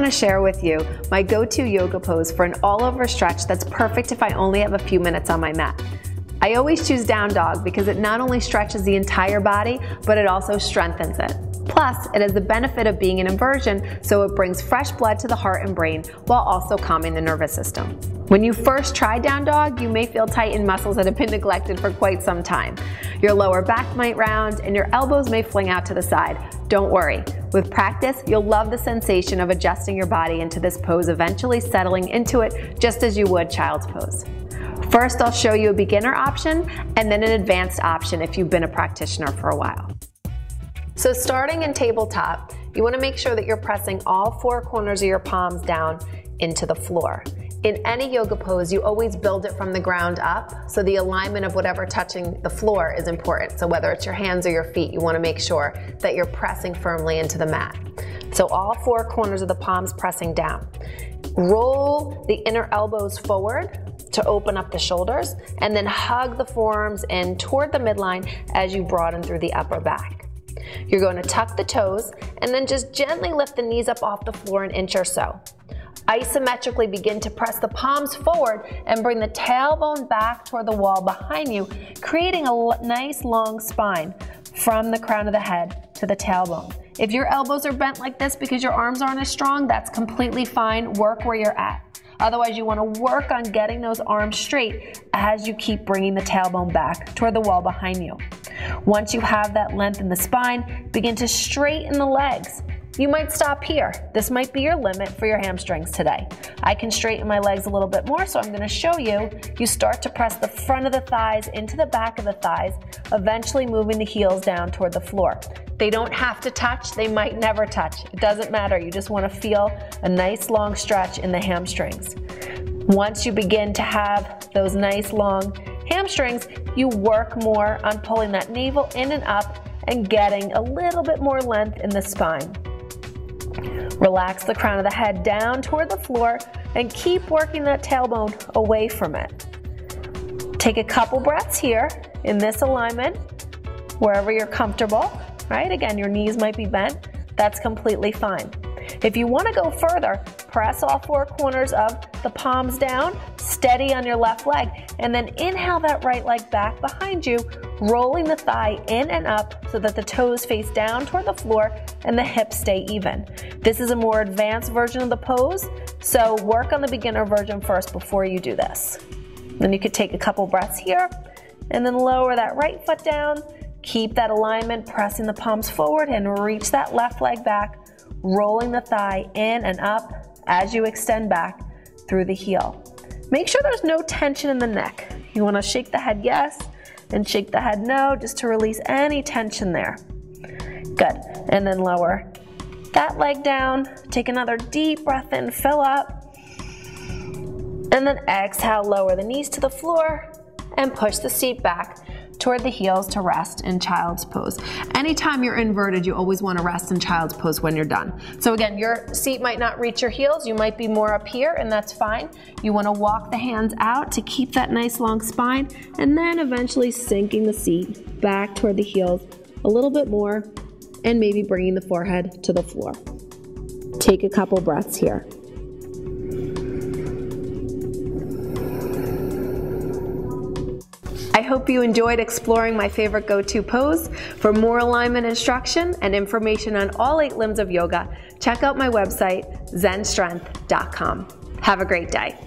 want to share with you my go-to yoga pose for an all-over stretch that's perfect if I only have a few minutes on my mat. I always choose down dog because it not only stretches the entire body, but it also strengthens it. Plus, it has the benefit of being an inversion, so it brings fresh blood to the heart and brain while also calming the nervous system. When you first try down dog, you may feel tightened muscles that have been neglected for quite some time. Your lower back might round and your elbows may fling out to the side. Don't worry. With practice, you'll love the sensation of adjusting your body into this pose, eventually settling into it just as you would child's pose. First, I'll show you a beginner option and then an advanced option if you've been a practitioner for a while. So starting in tabletop, you want to make sure that you're pressing all four corners of your palms down into the floor. In any yoga pose, you always build it from the ground up, so the alignment of whatever touching the floor is important. So whether it's your hands or your feet, you want to make sure that you're pressing firmly into the mat. So all four corners of the palms pressing down. Roll the inner elbows forward to open up the shoulders, and then hug the forearms in toward the midline as you broaden through the upper back. You're going to tuck the toes and then just gently lift the knees up off the floor an inch or so. Isometrically begin to press the palms forward and bring the tailbone back toward the wall behind you, creating a nice long spine from the crown of the head to the tailbone. If your elbows are bent like this because your arms aren't as strong, that's completely fine. Work where you're at. Otherwise, you want to work on getting those arms straight as you keep bringing the tailbone back toward the wall behind you. Once you have that length in the spine, begin to straighten the legs. You might stop here. This might be your limit for your hamstrings today. I can straighten my legs a little bit more, so I'm going to show you. You start to press the front of the thighs into the back of the thighs, eventually moving the heels down toward the floor. They don't have to touch. They might never touch. It doesn't matter. You just want to feel a nice long stretch in the hamstrings. Once you begin to have those nice long hamstrings, you work more on pulling that navel in and up and getting a little bit more length in the spine. Relax the crown of the head down toward the floor and keep working that tailbone away from it. Take a couple breaths here in this alignment, wherever you're comfortable, right? Again, your knees might be bent. That's completely fine. If you want to go further, press all four corners of the palms down, steady on your left leg, and then inhale that right leg back behind you, rolling the thigh in and up so that the toes face down toward the floor and the hips stay even. This is a more advanced version of the pose, so work on the beginner version first before you do this. Then you could take a couple breaths here, and then lower that right foot down, keep that alignment, pressing the palms forward, and reach that left leg back, rolling the thigh in and up as you extend back through the heel. Make sure there's no tension in the neck. You want to shake the head yes and shake the head no, just to release any tension there. Good. And then lower that leg down. Take another deep breath in, fill up. And then exhale, lower the knees to the floor and push the seat back toward the heels to rest in child's pose. Anytime you're inverted, you always want to rest in child's pose when you're done. So again, your seat might not reach your heels. You might be more up here, and that's fine. You want to walk the hands out to keep that nice long spine, and then eventually sinking the seat back toward the heels a little bit more, and maybe bringing the forehead to the floor. Take a couple breaths here. I hope you enjoyed exploring my favorite go-to pose. For more alignment instruction and information on all 8 limbs of yoga, check out my website, zenstrength.com. Have a great day.